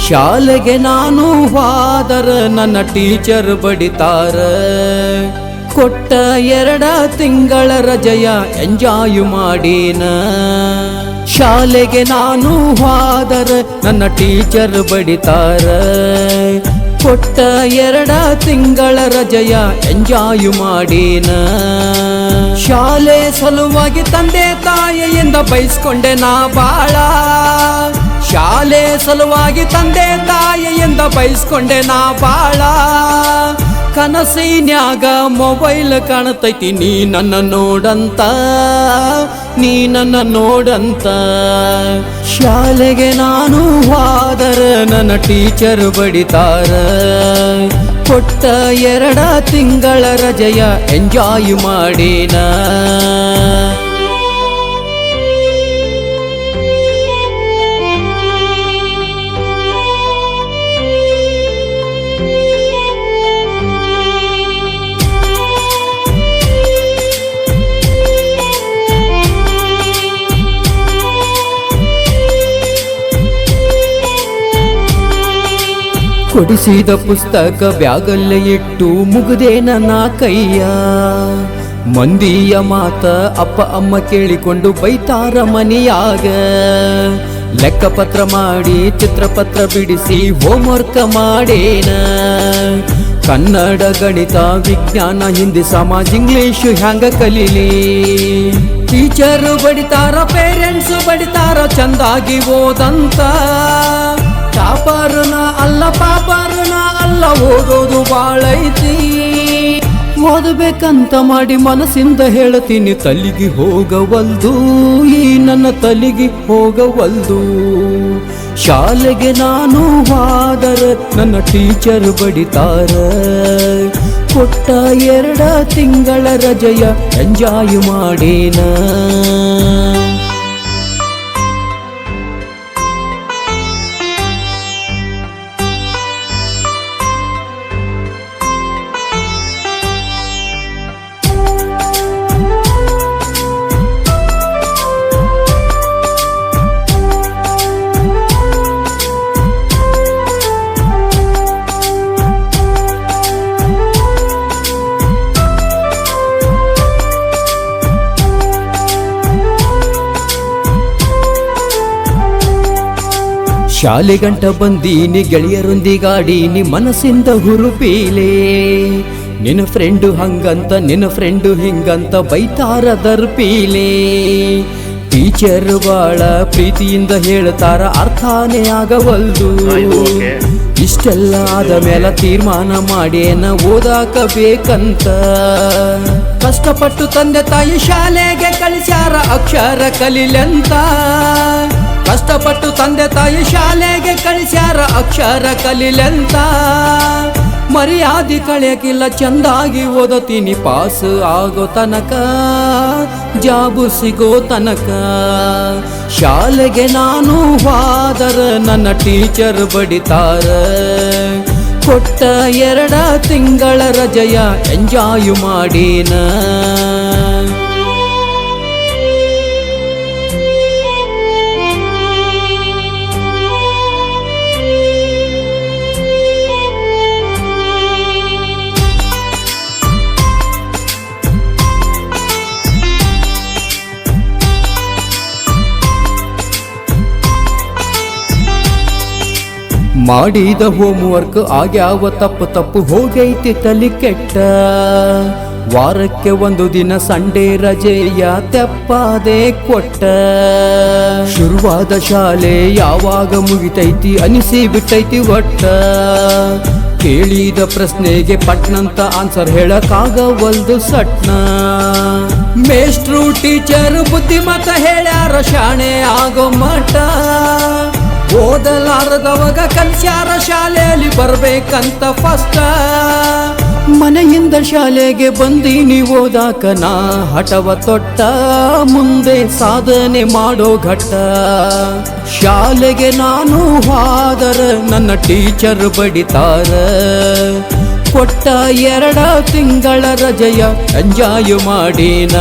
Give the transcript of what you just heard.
ಶಾಲೆಗೆ ನಾನು ಹೋದರ ನನ್ನ ಟೀಚರ್ ಬಡಿತಾರ. ಕೊಟ್ಟ 2 ತಿಂಗಳ ರಜೆಯ ಎಂಜಾಯ್ ಮಾಡೀನ. ಶಾಲೆಗೆ ನಾನು ಹೋದರ ನನ್ನ ಟೀಚರ್ ಬಡಿತಾರ. ಕೊಟ್ಟ 2 ತಿಂಗಳ ರಜೆಯ ಎಂಜಾಯ್ ಮಾಡೀನ. ಶಾಲೆ ಸಲುವಾಗಿ ತಂದೆ ತಾಯಿಯಿಂದ ಬಯಸ್ಕೊಂಡೆ ನಾ ಬಾಳ. ಶಾಲೆ ಸಲುವಾಗಿ ತಂದೆ ತಾಯಿಯಿಂದ ಬಯಸ್ಕೊಂಡೆ ನಾ ಬಾಳ. ಕನಸಿನ್ಯಾಗ ಮೊಬೈಲ್ ಕಾಣತೈತಿ ನೀ ನನ್ನ ನೋಡಂತ, ನೀ ನನ್ನ ನೋಡಂತ. ಶಾಲೆಗೆ ನಾನು ಹೋದರ ನನ್ನ ಟೀಚರ್ ಬಡಿತಾರ. ಕೊಟ್ಟ 2 ತಿಂಗಳ ರಜೆಯ ಎಂಜಾಯ್ ಮಾಡೀನ. ಕೊಡಿಸಿದ ಪುಸ್ತಕ ಬ್ಯಾಗಲ್ಲೇ ಇಟ್ಟು ಮುಗುದೇ ನನ್ನ ಕೈಯ. ಮಂದಿಯ ಮಾತ ಅಪ್ಪ ಅಮ್ಮ ಕೇಳಿಕೊಂಡು ಬೈತಾರ ಮನೆಯಾಗ. ಲೆಕ್ಕಪತ್ರ ಮಾಡಿ ಚಿತ್ರಪತ್ರ ಬಿಡಿಸಿ ಹೋಮ್ವರ್ಕ್ ಮಾಡೇನ. ಕನ್ನಡ ಗಣಿತ ವಿಜ್ಞಾನ ಹಿಂದಿ ಸಮಾಜ ಇಂಗ್ಲಿಷ್ ಹ್ಯಾಂಗ ಕಲೀಲಿ. ಟೀಚರ್ ಬಡಿತಾರ ಪೇರೆಂಟ್ಸ್ ಬಡಿತಾರ ಚಂದಾಗಿ ಓದಂತ. ಟಾಪರ್ನ ಅಲ್ಲ ಪಾಪರ್ನ ಅಲ್ಲ ಓದೋದು ಬಾಳೈತಿ. ಓದಬೇಕಂತ ಮಾಡಿ ಮನಸ್ಸಿಂದ ಹೇಳ್ತೀನಿ ತಲೆಗೆ ಹೋಗವಲ್ದು, ಈ ನನ್ನ ತಲೆಗೆ ಹೋಗವಲ್ದು. ಶಾಲೆಗೆ ನಾನು ಹೋದರ ನನ್ನ ಟೀಚರ್ ಬಡಿತಾರ. ಕೊಟ್ಟ 2 ತಿಂಗಳ ರಜೆಯ ಎಂಜಾಯ್ ಮಾಡೇನ. ಶಾಲೆ ಗಂಟ ಬಂದೀನಿ ಗೆಳೆಯರೊಂದಿಗಾಡೀನಿ ಮನಸ್ಸಿಂದ ಹುರುಪೀಲೆ. ನಿನ್ನ ಫ್ರೆಂಡು ಹಂಗಂತ ನಿನ್ನ ಫ್ರೆಂಡು ಹಿಂಗಂತ ಬೈತಾರ ದರ್ಪೀಲೆ. ಟೀಚರ್ ಬಾಳ ಪ್ರೀತಿಯಿಂದ ಹೇಳ್ತಾರ ಅರ್ಥಾನೇ ಆಗವಲ್ದು. ಇಷ್ಟೆಲ್ಲ ಆದ ಮೇಲೆ ತೀರ್ಮಾನ ಮಾಡೇನ ಓದಾಕ ಬೇಕಂತ. ಕಷ್ಟಪಟ್ಟು ತಂದೆ ತಾಯಿ ಶಾಲೆಗೆ ಕಳಿಸ್ಯಾರ ಅಕ್ಷರ ಕಲಿಲೆಂತ. ಕಷ್ಟಪಟ್ಟು ತಂದೆ ತಾಯಿ ಶಾಲೆಗೆ ಕಳಿಸ್ಯಾರ ಅಕ್ಷರ ಕಲಿಲೆಂತ. ಮರ್ಯಾದೆ ಕಳೆಯಕ್ಕಿಲ್ಲ ಚಂದಾಗಿ ಓದತೀನಿ ಪಾಸ್ ಆಗೋ ತನಕ, ಜಾಬು ಸಿಗೋ ತನಕ. ಶಾಲೆಗೆ ನಾನು ಹೋದರ ನನ್ನ ಟೀಚರ್ ಬಡಿತಾರ. ಕೊಟ್ಟ 2 ತಿಂಗಳ ರಜೆಯ ಎಂಜಾಯ್ ಮಾಡೀನ. ಮಾಡಿದ ಹೋಮ್ವರ್ಕ್ ಆಗ್ಯಾವ ತಪ್ಪು ಹೋಗೈತಿ ತಲಿ ಕೆಟ್ಟ. ವಾರಕ್ಕೆ 1 ದಿನ ಸಂಡೇ ರಜೆಯ ತೆಪ್ಪದೆ ಕೊಟ್ಟ. ಶುರುವಾದ ಶಾಲೆ ಯಾವಾಗ ಮುಗಿತೈತಿ ಅನಿಸಿ ಬಿಟ್ಟೈತಿ ಒಟ್ಟ. ಕೇಳಿದ ಪ್ರಶ್ನೆಗೆ ಪಟ್ನಂತ ಆನ್ಸರ್ ಹೇಳಕ್ಕಾಗವಲ್ದು ಸಟ್ನ. ಮೇಷ್ಟ್ರು ಟೀಚರ್ ಬುದ್ಧಿಮತ ಹೇಳ್ಯಾರ ಶಾಣೆ ಆಗೋ ಮಠ. ಓದಲಾರದವಾಗ ಕಲ್ಸ್ಯಾರ ಶಾಲೆಯಲ್ಲಿ ಬರ್ಬೇಕಂತ ಫಸ್ಟ್. ಮನೆಯಿಂದ ಶಾಲೆಗೆ ಬಂದೀನಿ ಓದಾಕ ನಾ ಹಠವ ತೊಟ್ಟ. ಮುಂದೆ ಸಾಧನೆ ಮಾಡೋ ಘಟ್ಟ. ಶಾಲೆಗೆ ನಾನು ಹೋದರ ನನ್ನ ಟೀಚರ್ ಬಡಿತಾರ. ಕೊಟ್ಟ 2 ತಿಂಗಳ ರಜೆಯ ಎಂಜಾಯ್ ಮಾಡೀನ.